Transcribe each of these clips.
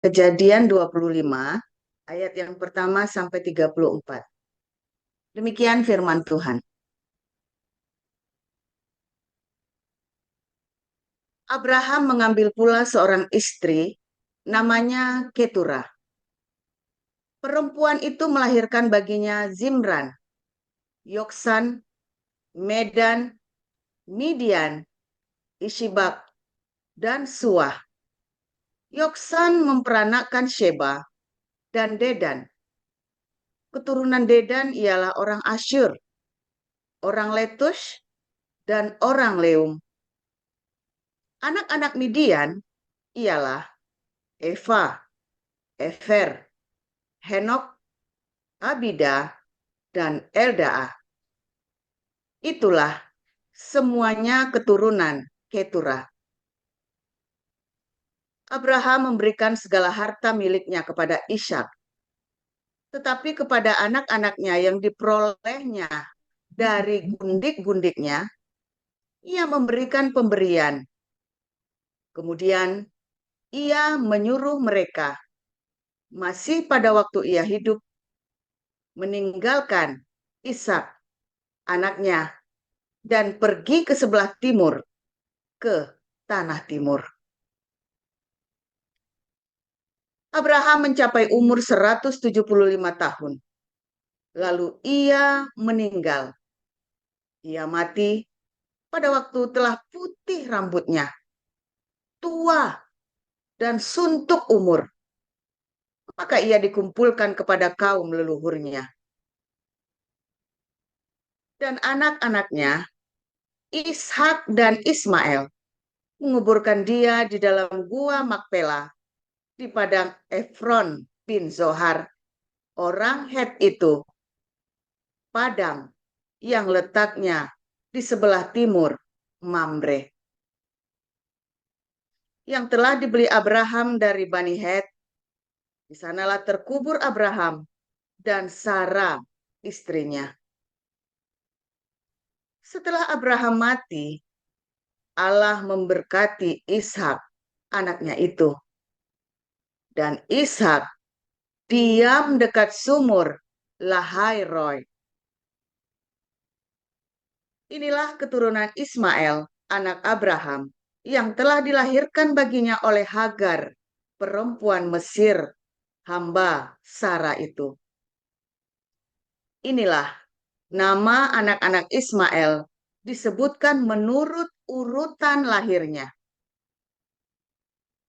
Kejadian 25 ayat yang pertama sampai 34. Demikian firman Tuhan. Abraham mengambil pula seorang istri namanya Keturah. Perempuan itu melahirkan baginya Zimran, Yoksan, Medan, Midian, Ishibak, dan Suah. Yoksan memperanakkan Sheba dan Dedan. Keturunan Dedan ialah orang Asyur, orang Letush, dan orang Leum. Anak-anak Midian ialah Eva, Efer, Henok, Abida, dan Eldaa. Itulah semuanya keturunan Keturah. Abraham memberikan segala harta miliknya kepada Ishak, tetapi kepada anak-anaknya yang diperolehnya dari gundik-gundiknya, ia memberikan pemberian. Kemudian ia menyuruh mereka, masih pada waktu ia hidup, meninggalkan Ishak, anaknya, dan pergi ke sebelah timur, ke tanah timur. Abraham mencapai umur 175 tahun. Lalu ia meninggal. Ia mati pada waktu telah putih rambutnya, tua dan suntuk umur. Maka ia dikumpulkan kepada kaum leluhurnya. Dan anak-anaknya, Ishak dan Ismail, menguburkan dia di dalam gua Makpela di padang Efron bin Zohar, orang Het itu, padang yang letaknya di sebelah timur Mamre, yang telah dibeli Abraham dari Bani Het. Di sanalah terkubur Abraham dan Sarah istrinya. Setelah Abraham mati, Allah memberkati Ishak, anaknya itu. Dan Ishak diam dekat sumur Lahai Roy. Inilah keturunan Ismail, anak Abraham, yang telah dilahirkan baginya oleh Hagar, perempuan Mesir, hamba Sarah itu. Inilah nama anak-anak Ismail disebutkan menurut urutan lahirnya.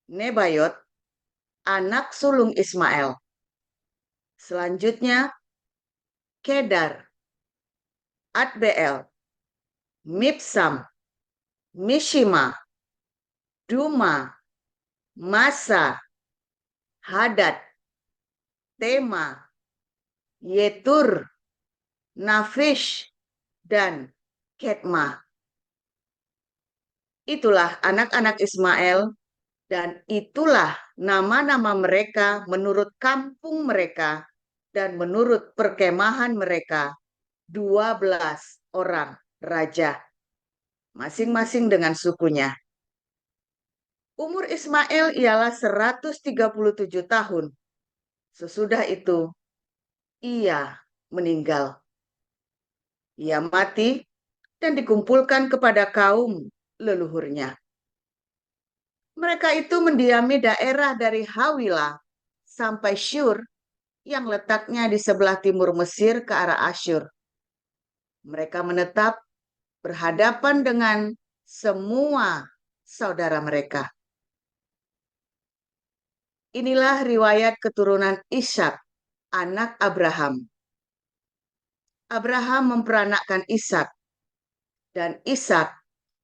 Nebayot, anak sulung Ismail. Selanjutnya, Kedar, Adbeel, Mipsam, Mishima, Duma, Masa, Hadad, Tema, Yetur, Nafish, dan Ketma. Itulah anak-anak Ismail, dan itulah nama-nama mereka menurut kampung mereka dan menurut perkemahan mereka, 12 orang raja, masing-masing dengan sukunya. Umur Ismail ialah 137 tahun. Sesudah itu, ia meninggal. Ia mati dan dikumpulkan kepada kaum leluhurnya. Mereka itu mendiami daerah dari Hawilah sampai Syur yang letaknya di sebelah timur Mesir ke arah Asyur. Mereka menetap berhadapan dengan semua saudara mereka. Inilah riwayat keturunan Ishak, anak Abraham. Abraham memperanakkan Ishak, dan Ishak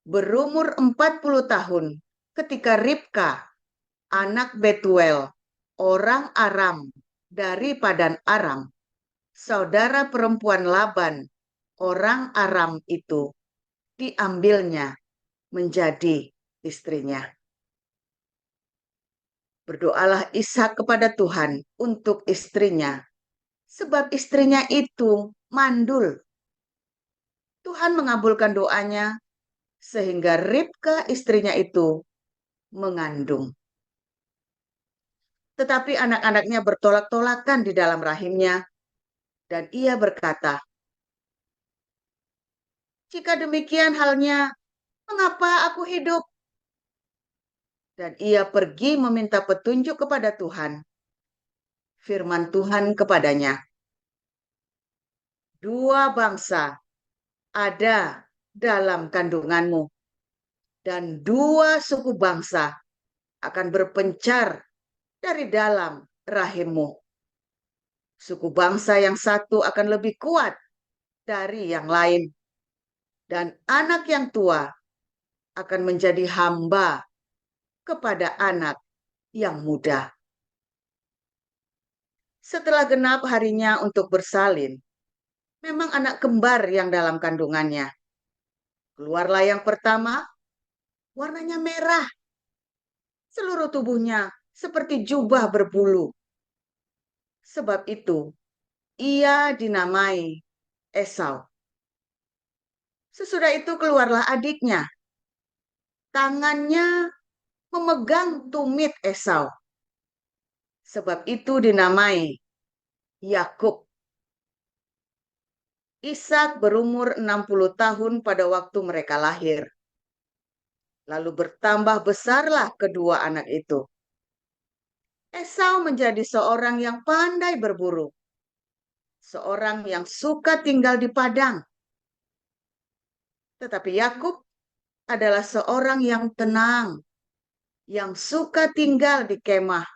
berumur 40 tahun ketika Ribka, anak Betuel, orang Aram dari Padan Aram, saudara perempuan Laban, orang Aram itu, diambilnya menjadi istrinya. Berdoalah Ishak kepada Tuhan untuk istrinya, sebab istrinya itu mandul. Tuhan mengabulkan doanya, sehingga Ribka istrinya itu mengandung. Tetapi anak-anaknya bertolak-tolakan di dalam rahimnya, dan ia berkata, "Jika demikian halnya, mengapa aku hidup?" Dan ia pergi meminta petunjuk kepada Tuhan. Firman Tuhan kepadanya, "Dua bangsa ada dalam kandunganmu, dan dua suku bangsa akan berpencar dari dalam rahimmu. Suku bangsa yang satu akan lebih kuat dari yang lain, dan anak yang tua akan menjadi hamba kepada anak yang muda." Setelah genap harinya untuk bersalin, memang anak kembar yang dalam kandungannya. Keluarlah yang pertama, warnanya merah, seluruh tubuhnya seperti jubah berbulu. Sebab itu, ia dinamai Esau. Sesudah itu keluarlah adiknya. Tangannya memegang tumit Esau. Sebab itu dinamai Yakub. Ishak berumur 60 tahun pada waktu mereka lahir. Lalu bertambah besarlah kedua anak itu. Esau menjadi seorang yang pandai berburu, seorang yang suka tinggal di padang. Tetapi Yakub adalah seorang yang tenang, yang suka tinggal di kemah.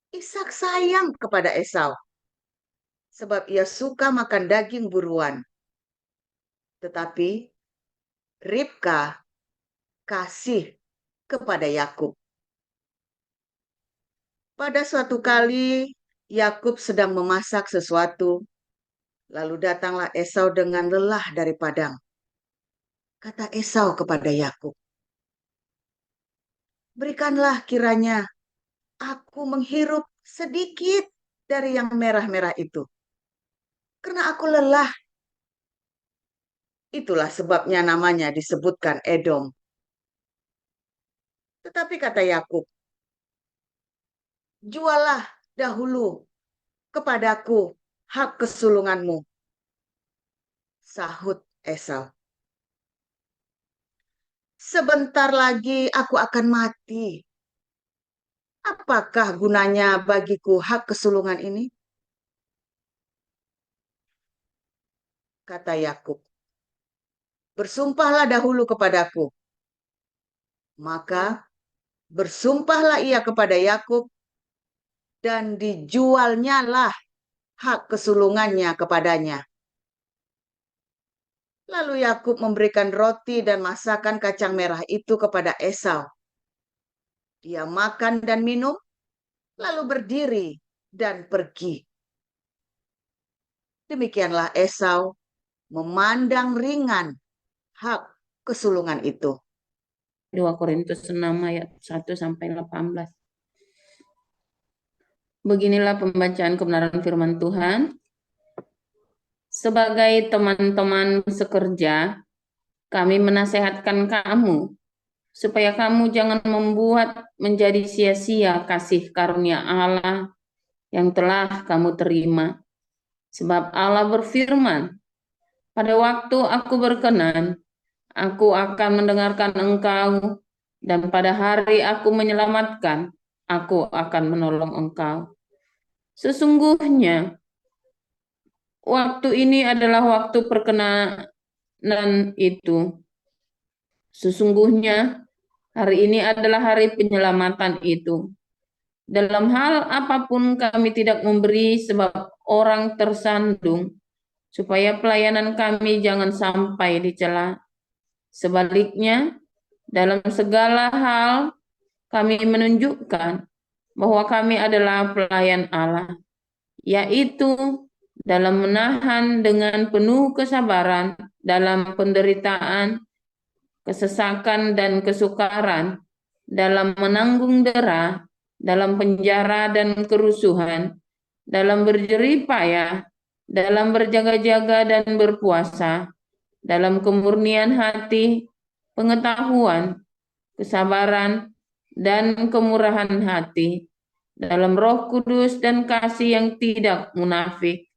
Ishak sayang kepada Esau, sebab ia suka makan daging buruan. Tetapi Ribka kasih kepada Yakub. Pada suatu kali, Yakub sedang memasak sesuatu, lalu datanglah Esau dengan lelah dari padang. Kata Esau kepada Yakub, "Berikanlah kiranya aku menghirup sedikit dari yang merah-merah itu, karena aku lelah." Itulah sebabnya namanya disebutkan Edom. Tetapi kata Yakub, "Jualah dahulu kepadaku hak kesulunganmu." Sahut Esau, "Sebentar lagi aku akan mati. Apakah gunanya bagiku hak kesulungan ini?" Kata Yakub, "Bersumpahlah dahulu kepadaku." Maka bersumpahlah ia kepada Yakub, dan dijualnyalah hak kesulungannya kepadanya. Lalu Yakub memberikan roti dan masakan kacang merah itu kepada Esau. Dia makan dan minum, lalu berdiri dan pergi. Demikianlah Esau memandang ringan hak kesulungan itu. 2 Korintus 6 ayat 1 sampai 18. Beginilah pembacaan kebenaran firman Tuhan. Sebagai teman-teman sekerja, kami menasehatkan kamu supaya kamu jangan membuat menjadi sia-sia kasih karunia Allah yang telah kamu terima. Sebab Allah berfirman, "Pada waktu aku berkenan, aku akan mendengarkan engkau, dan pada hari aku menyelamatkan, aku akan menolong engkau." Sesungguhnya, waktu ini adalah waktu perkenanan itu. Sesungguhnya, hari ini adalah hari penyelamatan itu. Dalam hal apapun kami tidak memberi sebab orang tersandung, supaya pelayanan kami jangan sampai dicela. Sebaliknya, dalam segala hal kami menunjukkan bahwa kami adalah pelayan Allah, yaitu dalam menahan dengan penuh kesabaran dalam penderitaan, kesesakan dan kesukaran, dalam menanggung dera, dalam penjara dan kerusuhan, dalam berjerih payah, dalam berjaga-jaga dan berpuasa, dalam kemurnian hati, pengetahuan, kesabaran, dan kemurahan hati, dalam Roh Kudus dan kasih yang tidak munafik,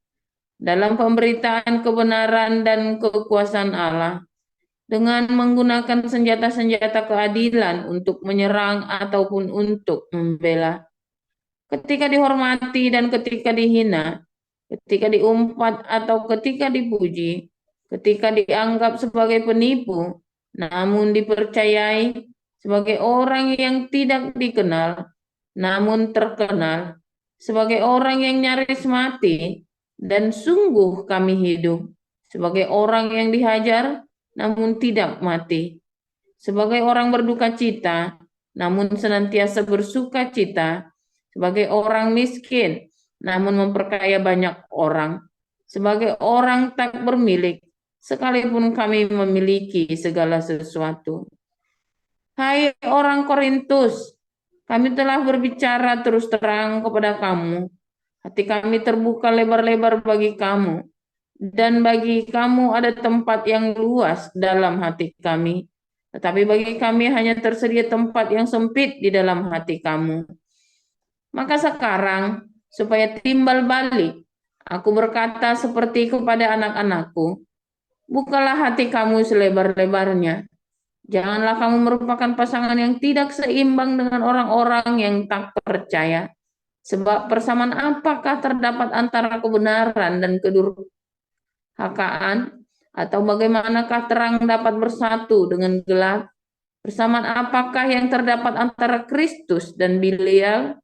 dalam pemberitaan kebenaran dan kekuasaan Allah, dengan menggunakan senjata-senjata keadilan untuk menyerang ataupun untuk membela. Ketika dihormati dan ketika dihina, ketika diumpat atau ketika dipuji, ketika dianggap sebagai penipu, namun dipercayai sebagai orang yang tidak dikenal, namun terkenal, sebagai orang yang nyaris mati, dan sungguh kami hidup, sebagai orang yang dihajar, namun tidak mati, sebagai orang berduka cita, namun senantiasa bersuka cita, sebagai orang miskin, namun memperkaya banyak orang, sebagai orang tak bermilik, sekalipun kami memiliki segala sesuatu. Hai orang Korintus, kami telah berbicara terus terang kepada kamu. Hati kami terbuka lebar-lebar bagi kamu, dan bagi kamu ada tempat yang luas dalam hati kami. Tetapi bagi kami hanya tersedia tempat yang sempit di dalam hati kamu. Maka sekarang, supaya timbal balik, aku berkata seperti kepada anak-anakku, bukalah hati kamu selebar-lebarnya. Janganlah kamu merupakan pasangan yang tidak seimbang dengan orang-orang yang tak percaya. Sebab persamaan apakah terdapat antara kebenaran dan kedurhakaan? Atau bagaimanakah terang dapat bersatu dengan gelap? Persamaan apakah yang terdapat antara Kristus dan Belial?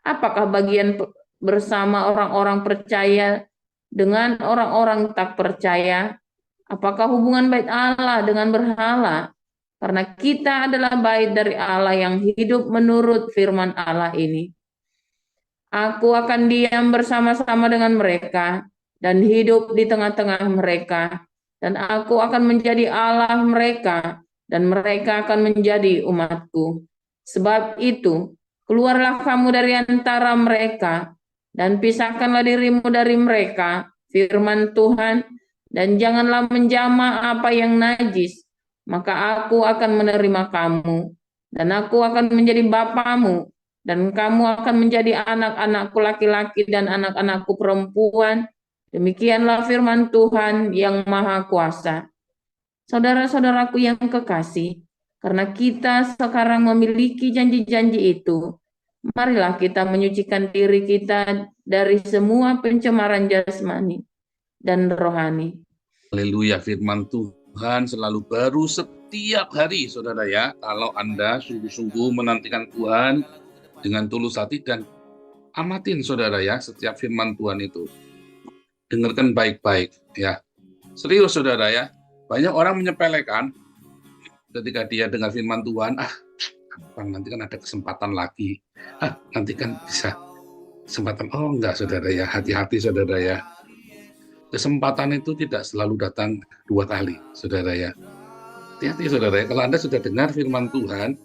Apakah bagian bersama orang-orang percaya dengan orang-orang tak percaya? Apakah hubungan bait Allah dengan berhala? Karena kita adalah bait dari Allah yang hidup menurut firman Allah ini. Aku akan diam bersama-sama dengan mereka dan hidup di tengah-tengah mereka. Dan aku akan menjadi Allah mereka dan mereka akan menjadi umatku. Sebab itu, keluarlah kamu dari antara mereka dan pisahkanlah dirimu dari mereka, firman Tuhan, dan janganlah menjamah apa yang najis, maka aku akan menerima kamu, dan aku akan menjadi bapamu, dan kamu akan menjadi anak-anakku laki-laki dan anak-anakku perempuan. Demikianlah firman Tuhan yang Maha Kuasa. Saudara-saudaraku yang kekasih, karena kita sekarang memiliki janji-janji itu, marilah kita menyucikan diri kita dari semua pencemaran jasmani dan rohani. Haleluya, firman Tuhan selalu baru setiap hari, saudara ya. Kalau Anda sungguh-sungguh menantikan Tuhan dengan tulus hati dan amatin, saudara ya, setiap firman Tuhan itu. Dengarkan baik-baik ya. Serius, saudara ya. Banyak orang menyepelekan ketika dia dengar firman Tuhan, nanti kan ada kesempatan lagi. Nanti kan bisa kesempatan. Oh enggak, saudara ya. Hati-hati, saudara ya. Kesempatan itu tidak selalu datang 2 kali, saudara ya. Hati-hati, saudara ya. Kalau Anda sudah dengar firman Tuhan,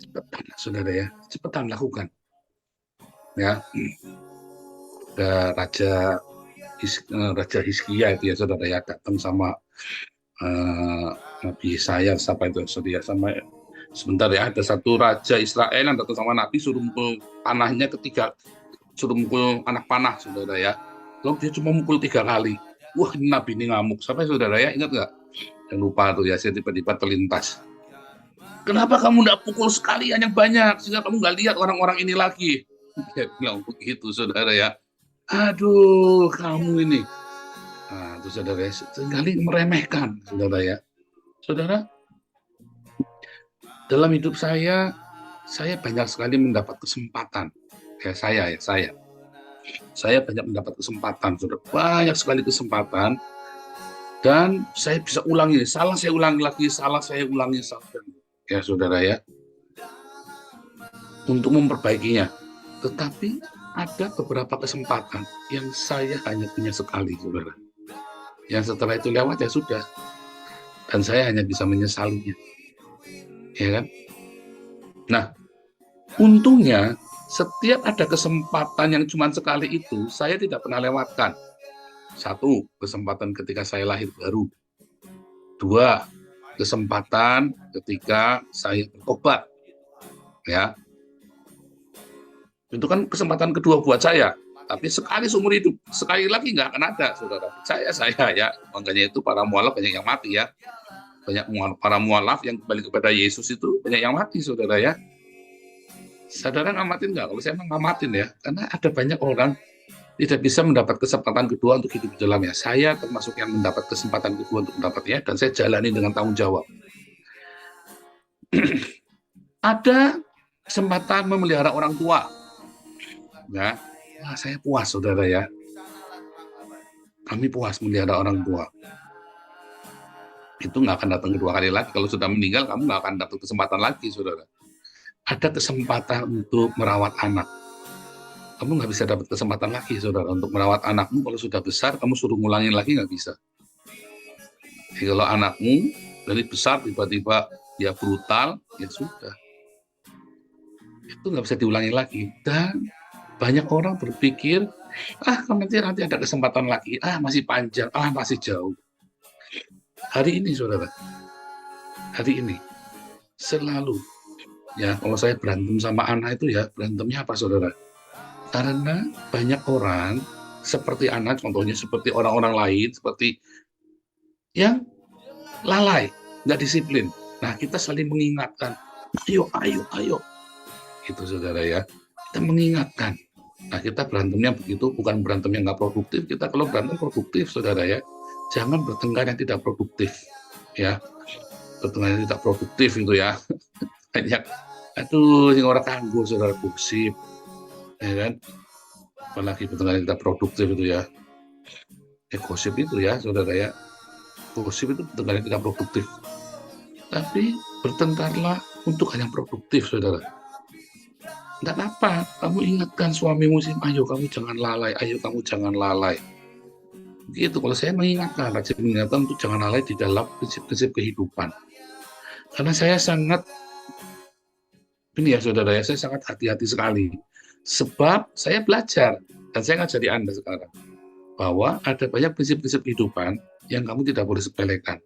cepetan, saudara ya. Cepetan lakukan. Ya. Ada Raja Hizkia itu ya, saudara ya, datang sama Nabi Yesaya, siapa itu, saudara, sama sebentar ya, ada satu raja Israel yang datang sama Nabi, suruh mukul panahnya suruh mukul anak panah, saudara ya. Lalu dia cuma mukul 3 kali. Wah, Nabi ini ngamuk. Sampai saudara ya, ingat nggak? Jangan lupa tuh ya, saya tiba-tiba terlintas. Kenapa kamu nggak pukul sekalian yang banyak, sehingga kamu nggak lihat orang-orang ini lagi? Dia bilang begitu, saudara ya. Aduh, kamu ini. Nah, itu saudara ya, sekali meremehkan, saudara ya. Saudara, dalam hidup saya banyak sekali mendapat kesempatan. Ya, saya banyak mendapat kesempatan, saudara. Banyak sekali kesempatan. Dan saya bisa ulangi. Salah saya ulangi lagi, salah saya ulangi. Ya, saudara ya. Untuk memperbaikinya. Tetapi ada beberapa kesempatan yang saya hanya punya sekali, saudara. Yang setelah itu lewat ya sudah. Dan saya hanya bisa menyesalinya. Ya kan? Nah, untungnya setiap ada kesempatan yang cuma sekali itu, saya tidak pernah lewatkan. 1, kesempatan ketika saya lahir baru. 2, kesempatan ketika saya bertobat. Ya. Itu kan kesempatan kedua buat saya. Tapi sekali seumur hidup, sekali lagi nggak akan ada, saudara. Percaya saya ya. Makanya itu para mualaf banyak yang mati ya. Para mualaf yang kembali kepada Yesus itu banyak yang mati, saudara ya. Saudara ngamatin nggak? Kalau saya emang ngamatin ya. Karena ada banyak orang tidak bisa mendapat kesempatan kedua untuk hidup di dalamnya. Saya termasuk yang mendapat kesempatan kedua untuk mendapatnya, dan saya jalani dengan tanggung jawab. Ada kesempatan memelihara orang tua. Ya, wah, saya puas, saudara ya. Kami puas melihara orang tua. Itu nggak akan datang kedua kali lagi. Kalau sudah meninggal, kamu nggak akan dapat kesempatan lagi, saudara. Ada kesempatan untuk merawat anak. Kamu nggak bisa dapat kesempatan lagi, saudara, untuk merawat anakmu. Kalau sudah besar, kamu suruh ngulangin lagi nggak bisa. Jadi kalau anakmu dari besar tiba-tiba dia brutal, ya sudah. Itu nggak bisa diulangi lagi. Dan banyak orang berpikir, nanti ada kesempatan lagi, masih panjang, masih jauh. Hari ini, saudara, hari ini selalu, ya kalau saya berantem sama anak itu ya, berantemnya apa, saudara? Karena banyak orang seperti anak, contohnya seperti orang-orang lain, seperti yang lalai, nggak disiplin. Nah, kita saling mengingatkan, ayo, itu, saudara ya, kita mengingatkan. Nah, kita berantemnya begitu, bukan berantem yang nggak produktif. Kita kalau berantem produktif, saudara ya, jangan bertengkar yang tidak produktif, ya. Bertengkar yang tidak produktif itu ya, banyak, yang orang kanggo, saudara, gosip, ya kan, apalagi bertengkar yang tidak produktif itu ya. Gosip itu ya, saudara ya, gosip itu bertengkar yang tidak produktif. Tapi bertengkarlah untuk hal yang produktif, saudara. Tidak apa, kamu ingatkan suamimu, ayo kamu jangan lalai, ayo kamu jangan lalai. Gitu, kalau saya mengingatkan, rajin mengingatkan untuk jangan lalai di dalam prinsip-prinsip kehidupan. Karena saya sangat, ini ya saudara ya, saya sangat hati-hati sekali. Sebab saya belajar, dan saya ngajari Anda sekarang, bahwa ada banyak prinsip-prinsip kehidupan yang kamu tidak boleh sepelekan.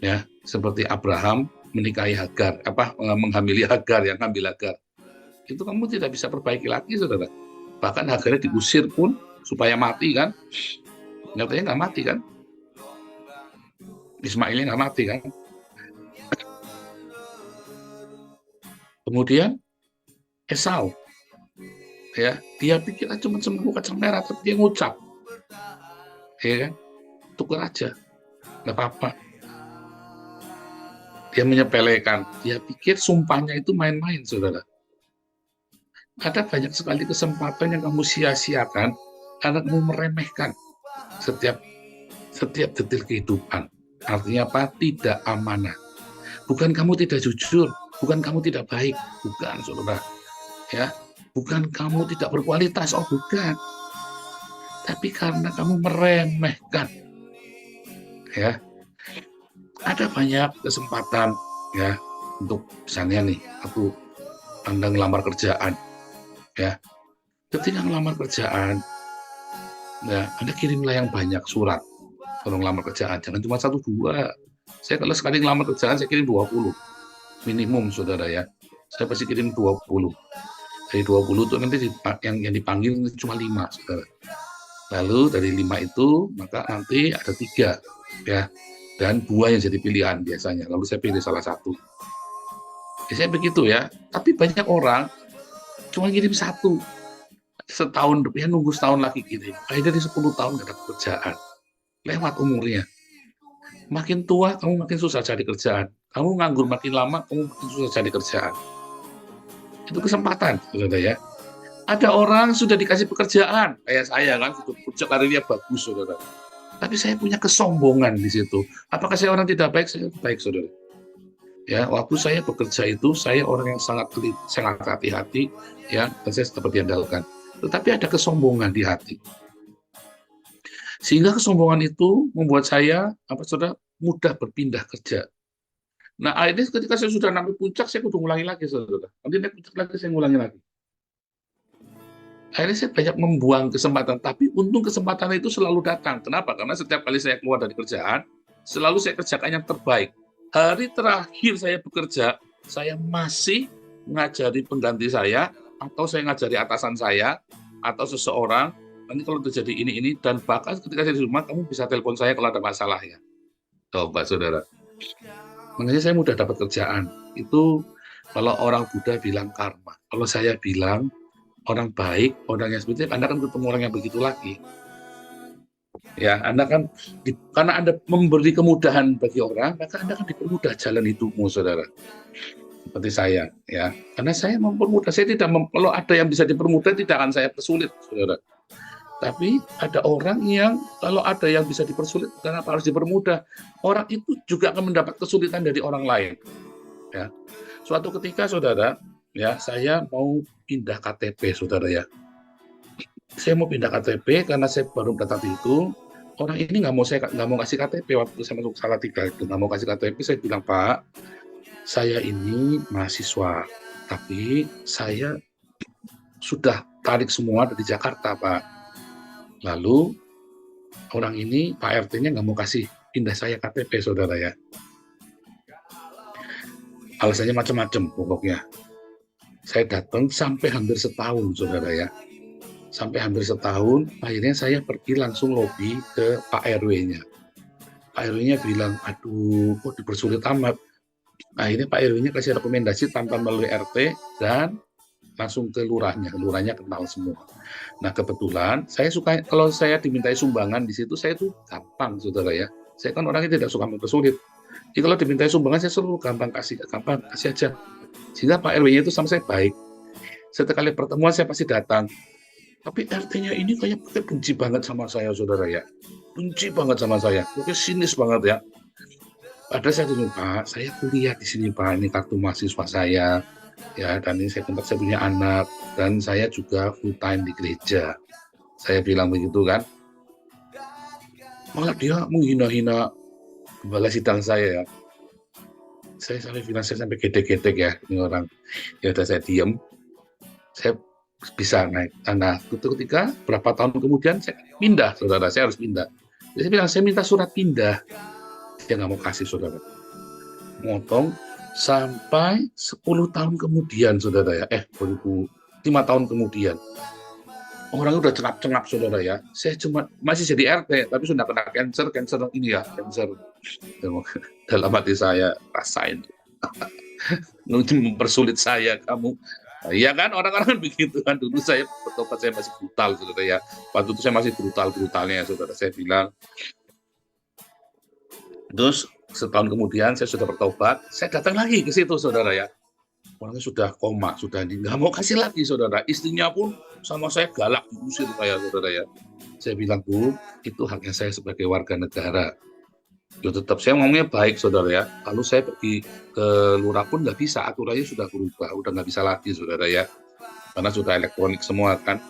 Ya, seperti Abraham menikahi Hagar, menghamili Hagar, yang ngambil Hagar. Itu kamu tidak bisa perbaiki lagi, saudara. Bahkan Hagarnya diusir pun supaya mati kan. Nyatanya nggak mati kan. Ismailnya nggak mati kan. Kemudian Esau, ya, dia pikir cuma sembuh kacang merah, tapi dia ngucap, ya kan, tukar aja, nggak apa-apa. Dia menyepelekan, dia pikir sumpahnya itu main-main, saudara. Ada banyak sekali kesempatan yang kamu sia-siakan karena kamu meremehkan setiap detil kehidupan. Artinya apa? Tidak amanah. Bukan kamu tidak jujur, bukan kamu tidak baik, bukan, saudara. Ya, bukan kamu tidak berkualitas, bukan. Tapi karena kamu meremehkan. Ya. Ada banyak kesempatan ya untuk misalnya nih, Anda ngelamar kerjaan. Ya, ketika ngelamar kerjaan, ya, Anda kirimlah yang banyak surat kalau ngelamar kerjaan, jangan cuma 1-2. Saya kalau sekali ngelamar kerjaan, saya kirim 20 minimum, saudara ya. Saya pasti kirim 20. Dari 20 itu nanti yang dipanggil cuma 5, saudara. Lalu dari 5 itu maka nanti ada 3, ya, dan 2 yang jadi pilihan biasanya. Lalu saya pilih salah satu. Saya begitu ya. Tapi banyak orang cuma kirim 1, setahun, ya nunggu setahun lagi kirim. Akhirnya dari 10 tahun nggak dapat kerjaan. Lewat umurnya. Makin tua, kamu makin susah cari kerjaan. Kamu nganggur makin lama, kamu makin susah cari kerjaan. Itu kesempatan, saudara ya. Ada orang sudah dikasih pekerjaan, kayak saya kan, sudah karirnya bagus, saudara. Tapi saya punya kesombongan di situ. Apakah saya orang tidak baik? Saya baik, saudara. Ya, waktu saya bekerja itu, saya orang yang sangat hati-hati, ya, dan saya tetap diandalkan. Tetapi ada kesombongan di hati. Sehingga kesombongan itu membuat saya, saudara, mudah berpindah kerja. Nah, akhirnya ketika saya sudah sampai puncak, saya kudu ngulangi lagi, saudara. Nanti naik puncak lagi, saya ngulangi lagi. Akhirnya saya banyak membuang kesempatan, tapi untung kesempatan itu selalu datang. Kenapa? Karena setiap kali saya keluar dari kerjaan, selalu saya kerjakan yang terbaik. Hari terakhir saya bekerja, saya masih mengajari pengganti saya atau saya ngajari atasan saya, atau seseorang, nanti kalau terjadi ini, dan bahkan ketika saya di rumah, kamu bisa telepon saya kalau ada masalah ya. Coba saudara. Makanya saya mudah dapat kerjaan. Itu kalau orang Buddha bilang karma. Kalau saya bilang orang baik, orang yang seperti itu, Anda kan ketemu orang yang begitu lagi. Ya, Anda kan karena Anda memberi kemudahan bagi orang, maka Anda kan dipermudah jalan hidupmu, saudara. Seperti saya, ya. Karena saya mempermudah, saya tidak kalau ada yang bisa dipermudah, tidak akan saya persulit, saudara. Tapi ada orang yang kalau ada yang bisa dipersulit, kenapa harus dipermudah? Orang itu juga akan mendapat kesulitan dari orang lain. Ya, suatu ketika, saudara, ya, saya mau pindah KTP, saudara ya. Saya mau pindah KTP karena saya baru datang itu. Orang ini nggak mau kasih KTP waktu saya masuk Salatiga itu, nggak mau kasih KTP. Saya bilang, Pak, saya ini mahasiswa, tapi saya sudah tarik semua dari Jakarta, Pak. Lalu orang ini Pak RT-nya nggak mau kasih pindah saya KTP, saudara ya. Alasannya macam-macam pokoknya. Saya datang sampai hampir setahun, saudara ya. Sampai hampir setahun, akhirnya saya pergi langsung lobby ke Pak RW-nya. Pak RW-nya bilang, aduh, kok dipersulit amat. Akhirnya Pak RW-nya kasih rekomendasi tanpa melalui RT dan langsung ke lurahnya. Lurahnya kenal semua. Nah, kebetulan saya suka, kalau saya dimintai sumbangan di situ, saya tuh gampang, saudara ya. Saya kan orangnya tidak suka mempersulit. Jadi kalau dimintai sumbangan, saya selalu gampang kasih aja. Sehingga Pak RW-nya itu sama saya baik. Setiap kali pertemuan saya pasti datang. Tapi RT-nya ini kayak benci banget sama saya, saudara ya. Benci banget sama saya. Pokoknya sinis banget ya. Padahal saya tuh, Pak, saya kuliah di sini, Pak. Ini kartu mahasiswa saya. Ya, dan ini saya punya anak. Dan saya juga full time di gereja. Saya bilang begitu kan. Malah dia menghina-hina gembala sidang saya ya. Saya sampai bilang, saya sampai gedek-gedek ya. Ini orang. Ya udah saya diem. Saya bisa naik. Nah, ketika berapa tahun kemudian saya pindah, saudara. Saya harus pindah. Jadi saya bilang, saya minta surat pindah. Dia nggak mau kasih, saudara. Motong sampai 10 tahun kemudian, saudara ya. 5 tahun kemudian. Orang udah cenap-cenap, saudara ya. Saya cuma masih jadi RT, tapi sudah kena cancer ini ya, cancer. Dalam hati saya rasain. Mempersulit saya, kamu. Iya kan, orang-orang begitu kan. Dulu saya bertobat, saya masih brutal, saudara ya. Waktu itu saya masih brutalnya, saudara. Saya bilang. Terus setahun kemudian saya sudah bertobat, saya datang lagi ke situ, saudara ya. Orangnya sudah koma, sudah nggak mau kasih lagi, saudara. Istrinya pun sama saya galak, diusir saya, saudara ya. Saya bilang, Bu, itu haknya saya sebagai warga negara. Ya tetap saya ngomongnya baik, saudara ya. Lalu saya pergi ke lurah pun nggak bisa, aturannya sudah berubah, udah nggak bisa lagi, saudara ya. Karena sudah elektronik semua kan.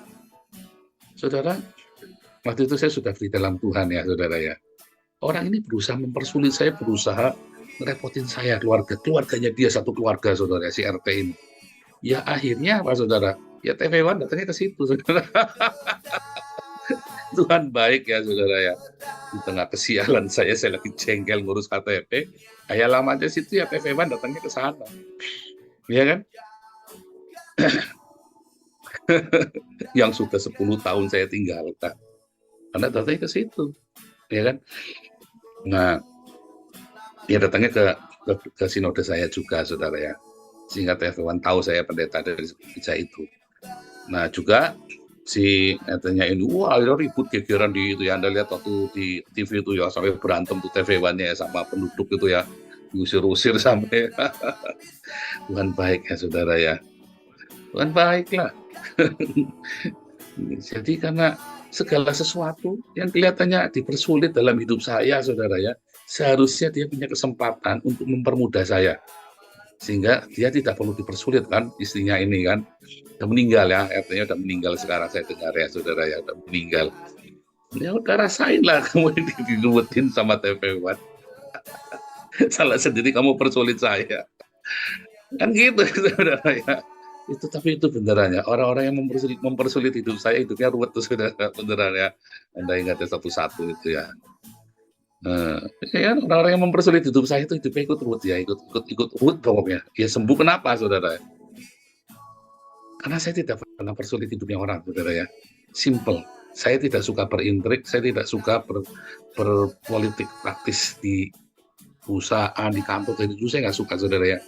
Saudara, waktu itu saya sudah di dalam Tuhan ya, saudara ya. Orang ini berusaha mempersulit saya, berusaha ngerepotin saya, keluarganya dia satu keluarga, saudara, si RT ini. Ya akhirnya apa, saudara? Ya TV One datangnya ke situ, saudara. Tuhan baik ya, saudara ya. Di tengah kesialan saya lagi jengkel ngurus KTP. Kayak lama aja situ ya TV One datangnya ke sana. Iya kan? Yang sudah 10 tahun saya tinggalkan. Karena datangnya ke situ. Ya kan? Nah, dia datangnya ke sinode saya juga, saudara ya. Sehingga TV One tahu saya pendeta dari gereja itu. Nah, juga si katanya ini, wah ribut gegeran di itu ya. Anda lihat waktu di TV itu ya, sampai berantem tuh TV One-nya ya, sama penduduk itu ya. Diusir-usir sampai. Tuhan baik ya, saudara ya. Tuhan baik lah. Jadi karena segala sesuatu yang kelihatannya dipersulit dalam hidup saya, saudara ya, seharusnya dia punya kesempatan untuk mempermudah saya. Sehingga dia tidak perlu dipersulit kan, istrinya ini kan. Udah meninggal ya, RT-nya udah meninggal sekarang saya dengar ya, saudara ya, udah meninggal. Ya udah rasain lah kamu diruwetin sama TV One. Salah sendiri kamu persulit saya. Kan gitu, saudara ya. Tapi itu beneran ya, orang-orang yang mempersulit hidup saya, hidupnya ruwet tuh, saudara, beneran ya. Anda ingat ya satu-satu itu ya. Ya orang-orang yang mempersulit hidup saya itu hidupnya ikut ruwet ya, ikut ruwet pokoknya. Ya sembuh kenapa, saudara? Karena saya tidak pernah persulit hidupnya orang, saudara ya. Simple. Saya tidak suka berintrik, saya tidak suka berpolitik praktis di perusahaan, di kantor, itu saya nggak suka, saudara ya.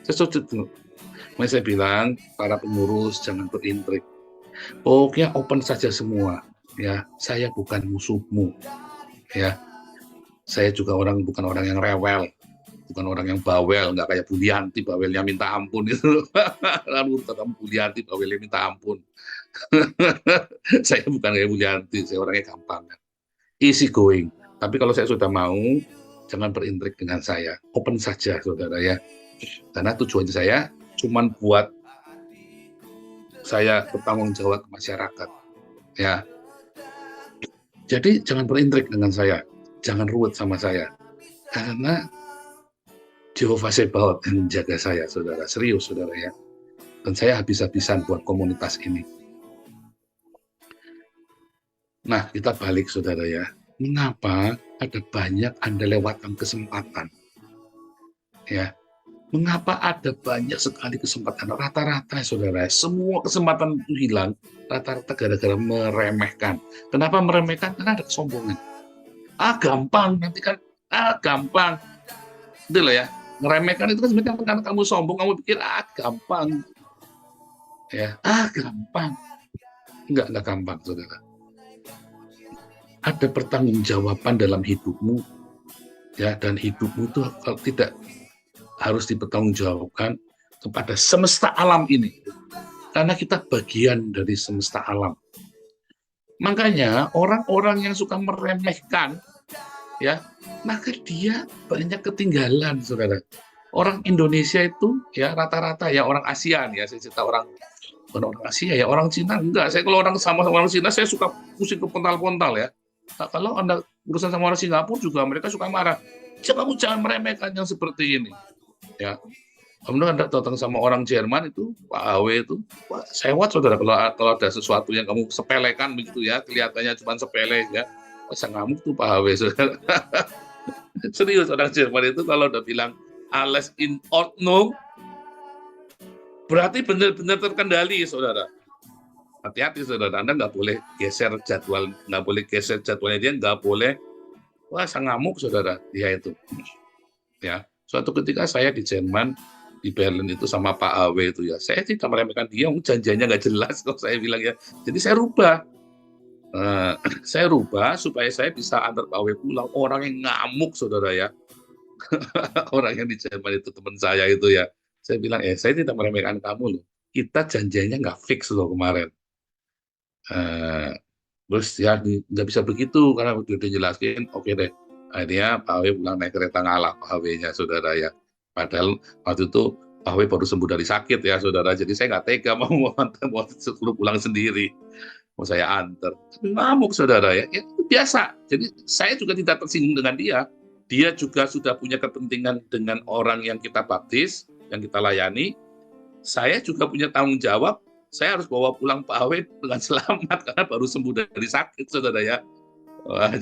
Saya setuju. Makanya saya bilang, para pengurus jangan berintrik. Pokoknya open saja semua. Ya, saya bukan musuhmu. Ya, saya juga bukan orang yang rewel. Bukan orang yang bawel, nggak kayak Bulianti, bawelnya minta ampun itu. Lalu kata Bulianti, bawelnya minta ampun. Saya bukan kayak Bulianti, saya orangnya gampang. Easy going. Tapi kalau saya sudah mau, jangan berintrik dengan saya. Open saja, saudara ya. Karena tujuan saya cuma buat saya bertanggung jawab ke masyarakat. Ya. Jadi jangan berintrik dengan saya. Jangan ruwet sama saya. Karena Jehovah Sebaot yang menjaga saya, saudara. Serius, saudara ya. Dan saya habis-habisan buat komunitas ini. Nah, kita balik, saudara ya. Mengapa ada banyak Anda lewatkan kesempatan? Ya. Mengapa ada banyak sekali kesempatan? Rata-rata, saudara, semua kesempatan itu hilang. Rata-rata gara-gara meremehkan. Kenapa meremehkan? Karena ada kesombongan. Gampang, nanti kan. Gampang. Itu loh ya. Meremehkan itu kan sebenarnya karena kamu sombong, kamu pikir gampang. Ya, gampang. Enggak gampang, saudara. Ada pertanggungjawaban dalam hidupmu, ya, dan hidupmu itu kalau tidak harus dipertanggungjawabkan kepada semesta alam ini. Karena kita bagian dari semesta alam. Makanya orang-orang yang suka meremehkan, ya, maka dia banyak ketinggalan, saudara. Orang Indonesia itu ya rata-rata ya orang ASEAN ya, saya cerita orang Asia ya, orang Cina enggak. Saya kalau sama orang Cina saya suka pusing ke pontal-pontal ya. Nah, kalau Anda urusan sama orang Singapura juga mereka suka marah. Kamu jangan meremehkan yang seperti ini. Ya. Kemudian Anda datang sama orang Jerman itu, Pak Awe itu, sewot, saudara, kalau ada sesuatu yang kamu sepelekan begitu ya, kelihatannya cuma sepele ya. Saya ngamuk tuh Pak Awe, saudara. Serius, orang Jerman itu kalau udah bilang alles in Ordnung, berarti benar-benar terkendali, saudara. Hati-hati, saudara. Anda nggak boleh geser jadwal, nggak boleh geser jadwalnya dia, nggak boleh. Wah, saya ngamuk, saudara. Dia itu. Ya, suatu ketika saya di Jerman, di Berlin itu sama Pak Awe itu ya, saya tidak meremehkan dia, janjinya nggak jelas kok saya bilang ya. Jadi saya rubah. Saya rubah supaya saya bisa antar Pak Awe pulang. Orang yang ngamuk, saudara ya. Orang yang di Jerman itu teman saya itu ya. Saya bilang, saya tidak meremehkan kamu loh. Kita janjinya nggak fix loh kemarin. Terus ya nggak bisa begitu karena udah dijelasin, oke deh. Akhirnya Pak Awe pulang naik kereta ngalah Pak Awe-nya, saudara ya. Padahal waktu itu Pak Awe baru sembuh dari sakit ya, saudara. Jadi saya nggak tega mau suruh pulang sendiri. Mau saya antar. Ngamuk, saudara ya. Itu biasa. Jadi saya juga tidak tersinggung dengan dia. Dia juga sudah punya kepentingan dengan orang yang kita baptis, yang kita layani. Saya juga punya tanggung jawab. Saya harus bawa pulang Pak Awe dengan selamat karena baru sembuh dari sakit, saudara ya.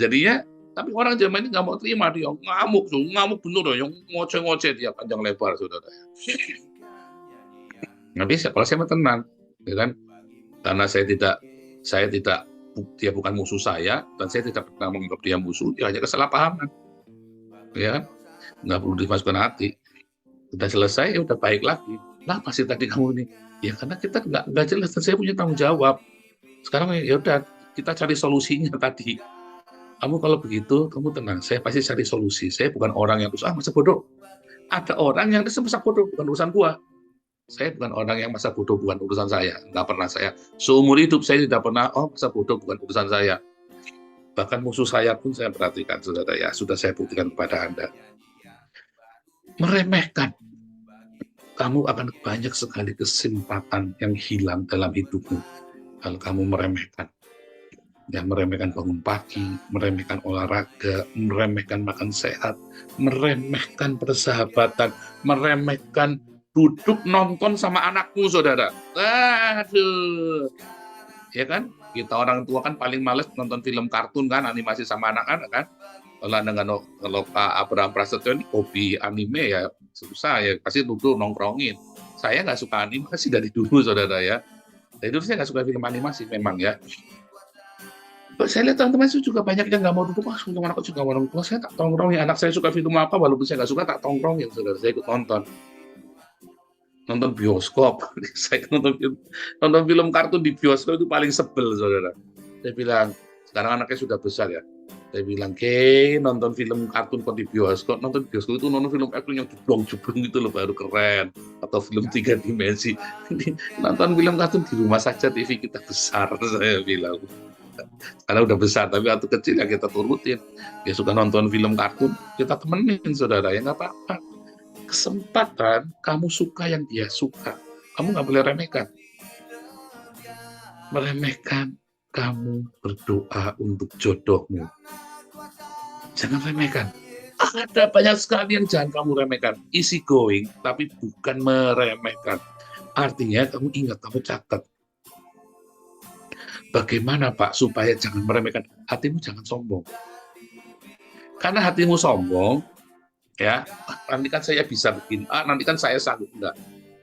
Jadinya, tapi orang Jerman ini nggak mau terima, dia ngamuk bener, yang ngoceh-ngoceh dia panjang lebar, saudara. Nggak bisa, kalau saya tenang, ya kan? Karena dia bukan musuh saya, dan saya tidak pernah menganggap dia musuh, dia hanya kesalahpahaman, ya, nggak perlu dimasukkan hati. Udah selesai, ya udah baik lagi. Lah masih tadi kamu ini, ya karena kita nggak jelas, dan saya punya tanggung jawab. Sekarang ya udah kita cari solusinya tadi. Kamu kalau begitu, kamu tenang, saya pasti cari solusi. Saya bukan orang yang terus masa bodoh. Ada orang yang masa bodoh, bukan urusan gua. Saya bukan orang yang masa bodoh, bukan urusan saya. Nggak pernah saya. Seumur hidup saya tidak pernah, masa bodoh bukan urusan saya. Bahkan musuh saya pun saya perhatikan, saudara ya. Sudah saya buktikan kepada Anda. Meremehkan. Kamu akan banyak sekali kesempatan yang hilang dalam hidupmu. Kalau kamu meremehkan. Ya, meremehkan bangun pagi, meremehkan olahraga, meremehkan makan sehat, meremehkan persahabatan, meremehkan duduk nonton sama anakmu, saudara. Aduh, ya kan? Kita orang tua kan paling males nonton film kartun kan, animasi sama anak-anak kan. Kalau Pak Abraham Prasetyo ini hobi anime ya susah ya, pasti duduk nongkrongin. Saya nggak suka animasi dari dulu, saudara ya. Dari dulu saya nggak suka film animasi memang ya. Saya lihat teman-teman itu juga banyak yang nggak mau duduk, wah film anak kecil nggak mau nonton. Saya tak tongkrongin, anak saya suka film apa, walaupun saya nggak suka tak tongkrongin, saudara. Saya ikut nonton bioskop. Saya nonton film kartun di bioskop itu paling sebel, saudara. Saya bilang, sekarang anaknya sudah besar ya. Saya bilang, nonton film kartun kok di bioskop. Nonton bioskop itu nonton film action yang jeblong-jeblong gitu loh, baru keren. Atau film 3 dimensi. Nonton film kartun di rumah saja, TV kita besar, saya bilang. Karena udah besar, tapi waktu kecil ya kita turutin. Dia suka nonton film kartun, kita temenin, saudara, ya nggak apa-apa. Kesempatan, kamu suka yang dia suka. Kamu nggak boleh remehkan. Meremehkan, kamu berdoa untuk jodohmu. Jangan remehkan. Ada banyak sekali yang jangan kamu remehkan. Easy going, tapi bukan meremehkan. Artinya kamu ingat, kamu catat. Bagaimana Pak supaya jangan meremehkan? Hatimu jangan sombong. Karena hatimu sombong, ya, nanti kan saya bisa bikin, nanti kan saya sanggup. Enggak.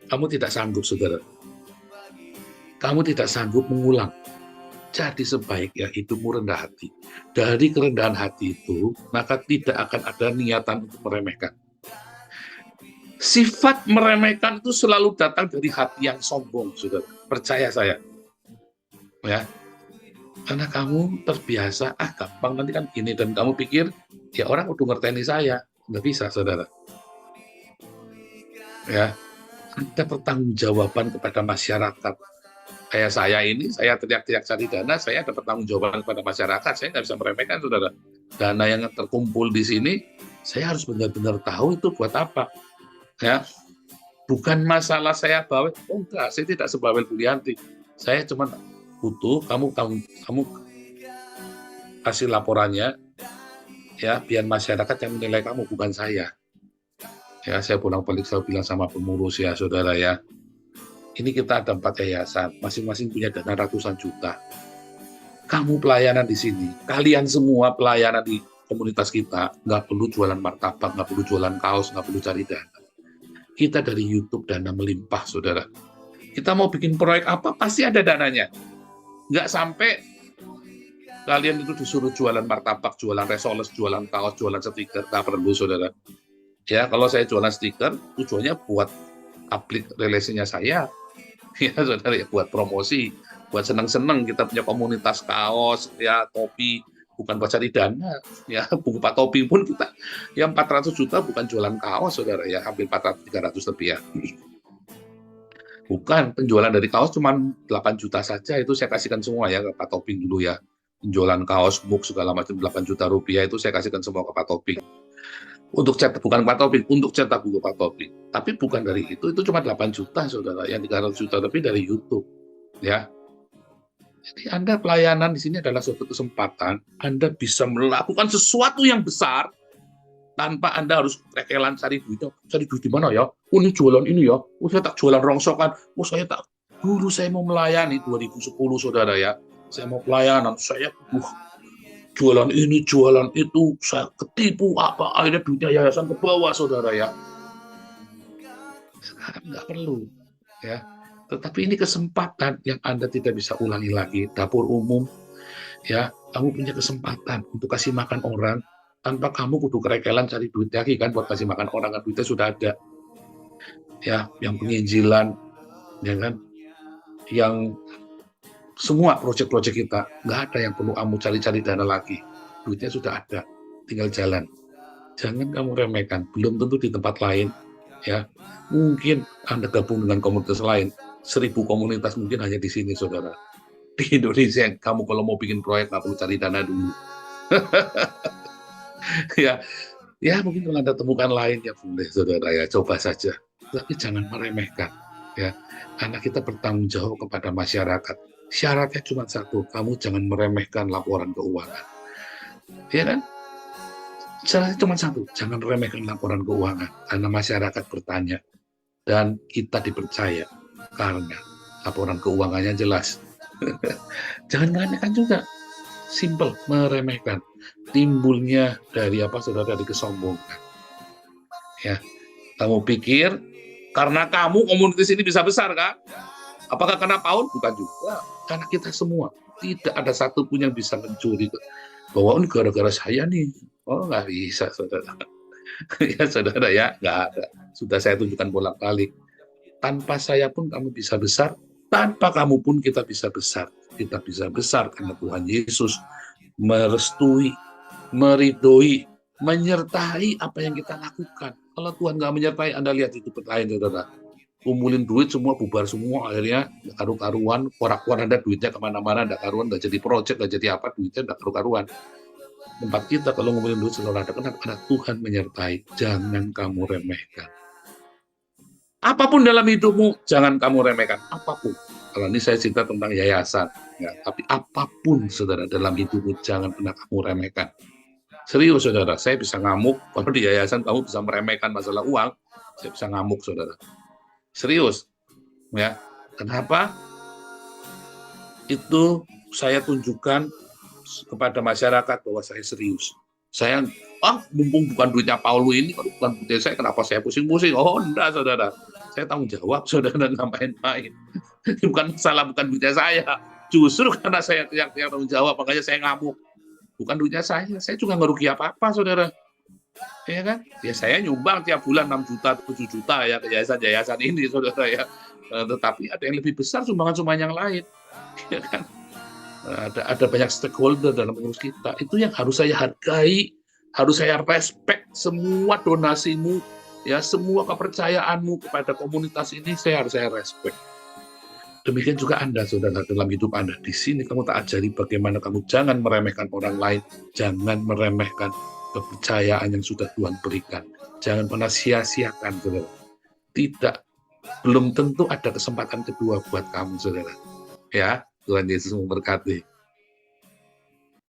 Kamu tidak sanggup, saudara. Kamu tidak sanggup mengulang. Jadi sebaiknya hidupmu rendah hati. Dari kerendahan hati itu, maka tidak akan ada niatan untuk meremehkan. Sifat meremehkan itu selalu datang dari hati yang sombong, saudara. Percaya saya. Ya, karena kamu terbiasa, gampang nanti kan gini, dan kamu pikir, ya orang udah ngerteni saya. Nggak bisa, saudara. Ya, ada pertanggungjawaban kepada masyarakat. Kayak saya ini, saya teriak-teriak cari dana, saya ada pertanggungjawaban kepada masyarakat. Saya nggak bisa meremehkan, saudara. Dana yang terkumpul di sini, saya harus benar-benar tahu itu buat apa. Ya, bukan masalah saya bawel, enggak, saya tidak sebawel Bu Lianti. Saya cuma butuh kamu kasih laporannya, ya, biar masyarakat yang menilai kamu, bukan saya. Ya, saya bolak-balik selalu bilang sama pengurus ya, saudara ya. Ini kita ada 4 yayasan, masing-masing punya dana ratusan juta. Kamu pelayanan di sini, kalian semua pelayanan di komunitas kita, nggak perlu jualan martabak, nggak perlu jualan kaos, nggak perlu cari dana. Kita dari YouTube dana melimpah, saudara. Kita mau bikin proyek apa, pasti ada dananya. Nggak sampai kalian itu disuruh jualan martabak, jualan resoles, jualan kaos, jualan stiker, nggak perlu, saudara. Ya, kalau saya jualan stiker, tujuannya buat public relation-nya saya. Ya, saudara, ya, buat promosi, buat seneng-seneng kita punya komunitas kaos, ya, topi, bukan buat cari dana. Ya, buku Pak Topi pun kita, ya 400 juta bukan jualan kaos, saudara, ya, hampir 400-300 lebih ya. Bukan, penjualan dari kaos cuma 8 juta saja, itu saya kasihkan semua ya ke Pak Toping dulu ya. Penjualan kaos, mug, segala macam 8 juta rupiah itu saya kasihkan semua ke Pak Toping. Untuk cetak, bukan Pak Toping, untuk cetak buku Pak Toping. Tapi bukan dari itu cuma 8 juta, saudara. Yang 300 juta lebih dari YouTube. Ya. Jadi Anda pelayanan di sini adalah suatu kesempatan, Anda bisa melakukan sesuatu yang besar, tanpa Anda harus rekelan cari duit. Cari duit di mana ya? Oh, ini jualan ini ya. Oh, saya tak jualan rongsokan. Oh, saya tak. Dulu saya mau melayani 2010, saudara ya. Saya mau pelayanan. Saya jualan ini, jualan itu. Saya ketipu apa. Akhirnya duitnya yayasan ke bawah, saudara ya. Sekarang nggak perlu. Ya. Tetapi ini kesempatan yang Anda tidak bisa ulangi lagi. Dapur umum. Ya, kamu punya kesempatan untuk kasih makan orang tanpa kamu kudu kerekelan cari duit lagi kan buat kasih makan orang, kan duitnya sudah ada. Ya, yang penginjilan, ya kan, yang semua proyek-proyek kita nggak ada yang perlu kamu cari-cari dana lagi, duitnya sudah ada, tinggal jalan. Jangan kamu remehkan, belum tentu di tempat lain, ya. Mungkin Anda gabung dengan komunitas lain, 1000 komunitas mungkin hanya di sini, saudara. Di Indonesia, kamu kalau mau bikin proyek nggak perlu cari dana dulu. ya mungkin kalau Anda temukan lain ya boleh, saudara ya, coba saja, tapi jangan meremehkan ya, karena kita bertanggung jawab kepada masyarakat. Syaratnya cuma satu, kamu jangan meremehkan laporan keuangan, ya kan? Syaratnya cuma satu, jangan remehkan laporan keuangan, karena masyarakat bertanya dan kita dipercaya karena laporan keuangannya jelas. Jangan meremehkan juga, simple, meremehkan timbulnya dari apa, saudara, dari kesombongan. Ya, kamu pikir karena kamu komunitas ini bisa besar kan? Apakah karena Paul? Bukan juga. Karena kita semua. Tidak ada satupun yang bisa mencuri. Bahwa ini gara-gara saya nih. Oh, nggak bisa, saudara. Ya, saudara ya, nggak ada. Sudah saya tunjukkan bolak-balik. Tanpa saya pun kamu bisa besar. Tanpa kamu pun kita bisa besar. Kita bisa besar karena Tuhan Yesus merestui, meridoi, menyertai apa yang kita lakukan. Kalau Tuhan nggak menyertai, Anda lihat itu lain, saudara. Kumpulin duit semua, bubar semua, akhirnya nggak karu-karuan, korak-korak Anda duitnya kemana-mana, nggak karuan, nggak jadi project, nggak jadi apa, duitnya nggak karu-karuan. Tempat kita kalau ngumpulin duit selalu ada, karena Tuhan menyertai. Jangan kamu remehkan. Apapun dalam hidupmu, jangan kamu remehkan. Apapun. Kalau ini saya cerita tentang yayasan. Ya, tapi apapun, saudara, dalam hidupmu, jangan pernah kamu remehkan. Serius, saudara. Saya bisa ngamuk. Kalau di yayasan kamu bisa meremehkan masalah uang, saya bisa ngamuk, saudara. Serius. Ya. Kenapa? Itu saya tunjukkan kepada masyarakat bahwa saya serius. Saya, mumpung bukan duitnya Paulu ini, kalau bukan duitnya saya, kenapa saya pusing-pusing? Oh, enggak, saudara. Saya tanggung jawab, saudara, nggak main-main. Bukan masalah, bukan duitnya saya. Justru karena saya yang tanggung jawab, makanya saya ngamuk. Bukan duitnya saya juga nggak rugi apa-apa, saudara. Ya kan? Ya saya nyumbang tiap bulan 6 juta, 7 juta ya ke yayasan ini, saudara ya. Tetapi ada yang lebih besar sumbangan-sumbangan yang lain. Ya kan? Ada banyak stakeholder dalam pengurus kita. Itu yang harus saya hargai, harus saya respect. Semua donasimu, ya, semua kepercayaanmu kepada komunitas ini harus saya respect. Demikian juga Anda, saudara, dalam hidup Anda. Di sini kamu tak ajari bagaimana kamu jangan meremehkan orang lain, jangan meremehkan kepercayaan yang sudah Tuhan berikan. Jangan pernah sia-siakan, saudara. Tidak, belum tentu ada kesempatan kedua buat kamu, saudara. Ya, Tuhan Yesus memberkati.